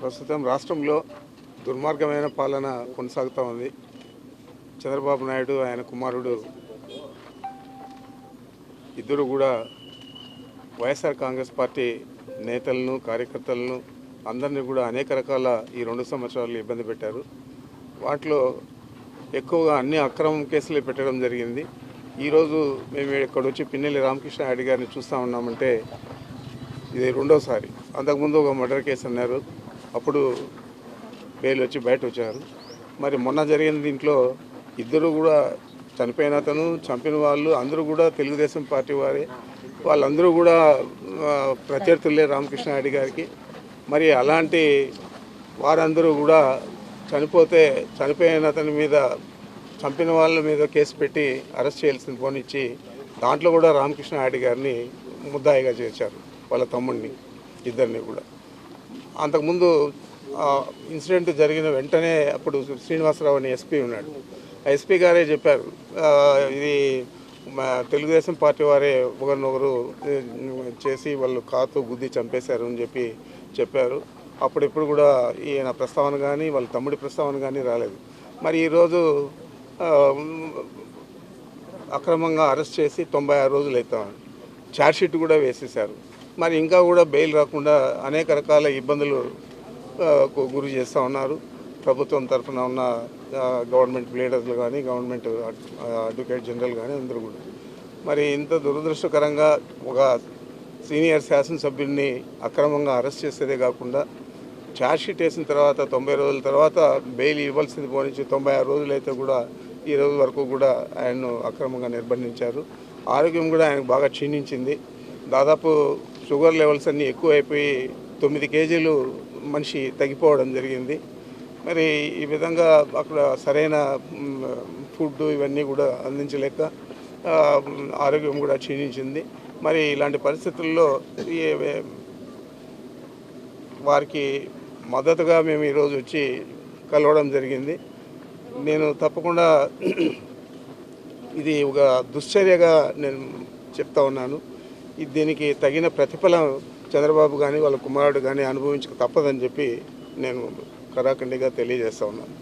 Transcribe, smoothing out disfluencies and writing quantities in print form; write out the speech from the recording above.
ప్రస్తుతం రాష్ట్రంలో దుర్మార్గమైన పాలన కొనసాగుతూ ఉంది. చంద్రబాబు నాయుడు ఆయన కుమారుడు ఇద్దరు కూడా వైఎస్ఆర్ కాంగ్రెస్ పార్టీ నేతలను కార్యకర్తలను అందరినీ కూడా అనేక రకాల ఈ 2 సంవత్సరాలు ఇబ్బంది పెట్టారు. వాటిలో ఎక్కువగా అన్ని అక్రమం కేసులు పెట్టడం జరిగింది. ఈరోజు మేము ఇక్కడ వచ్చి పిన్నెల్లి రామకృష్ణ రెడ్డి గారిని చూస్తూ ఉన్నామంటే ఇది రెండోసారి. అంతకుముందు ఒక మర్డర్ కేసు అన్నారు, అప్పుడు బెయిల్ వచ్చి బయట వచ్చారు. మరి మొన్న జరిగిన దీంట్లో ఇద్దరు కూడా చనిపోయిన అతను చంపిన వాళ్ళు అందరూ కూడా తెలుగుదేశం పార్టీ వారే. వాళ్ళందరూ కూడా ప్రత్యర్థులే రామకృష్ణారెడ్డి గారికి. మరి అలాంటి వారందరూ కూడా చనిపోయిన అతని మీద చంపిన వాళ్ళ మీద కేసు పెట్టి అరెస్ట్ చేయాల్సిన పోనిచ్చి దాంట్లో కూడా రామకృష్ణారెడ్డి గారిని ముద్దాయిగా చేశారు, వాళ్ళ తమ్ముడిని ఇద్దరిని కూడా. అంతకుముందు ఇన్సిడెంట్ జరిగిన వెంటనే అప్పుడు శ్రీనివాసరావు అని ఎస్పీ ఉన్నాడు. ఆ ఎస్పీ గారే చెప్పారు, ఇది తెలుగుదేశం పార్టీ వారే ఒకరినొకరు చేసి వాళ్ళు కాతో గుద్ది చంపేశారు అని చెప్పారు. అప్పుడెప్పుడు కూడా ఈయన ప్రస్తావన కానీ వాళ్ళ తమ్ముడి ప్రస్తావన కానీ రాలేదు. మరి ఈరోజు అక్రమంగా అరెస్ట్ చేసి 96 రోజులు అవుతామని ఛార్జ్షీట్ కూడా వేసేశారు. మరి ఇంకా కూడా బెయిల్ రాకుండా అనేక రకాల ఇబ్బందులు గురి చేస్తూ ఉన్నారు. ప్రభుత్వం తరఫున ఉన్న గవర్నమెంట్ లీడర్లు కానీ గవర్నమెంట్ అడ్వకేట్ జనరల్ కానీ అందరూ కూడా. మరి ఇంత దురదృష్టకరంగా ఒక సీనియర్ శాసనసభ్యుడిని అక్రమంగా అరెస్ట్ చేసేదే కాకుండా ఛార్జ్షీట్ వేసిన తర్వాత 90 రోజుల తర్వాత బెయిల్ ఇవ్వాల్సింది పోనించి 96 రోజులు అయితే కూడా ఈ రోజు వరకు కూడా ఆయన్ను అక్రమంగా నిర్బంధించారు. ఆరోగ్యం కూడా ఆయనకు బాగా క్షీణించింది. దాదాపు షుగర్ లెవెల్స్ అన్నీ ఎక్కువైపోయి 9 కేజీలు మనిషి తగ్గిపోవడం జరిగింది. మరి ఈ విధంగా అక్కడ సరైన ఫుడ్ ఇవన్నీ కూడా అందించలేక ఆరోగ్యం కూడా క్షీణించింది. మరి ఇలాంటి పరిస్థితుల్లో వారికి మద్దతుగా మేము ఈరోజు వచ్చి కలవడం జరిగింది. నేను తప్పకుండా ఇది ఒక దుశ్చర్యగా నేను చెప్తా ఉన్నాను. దీనికి తగిన ప్రతిఫలం చంద్రబాబు కానీ వాళ్ళ కుమారుడు కానీ అనుభవించక తప్పదని చెప్పి నేను కరాఖండిగా తెలియజేస్తా ఉన్నాను.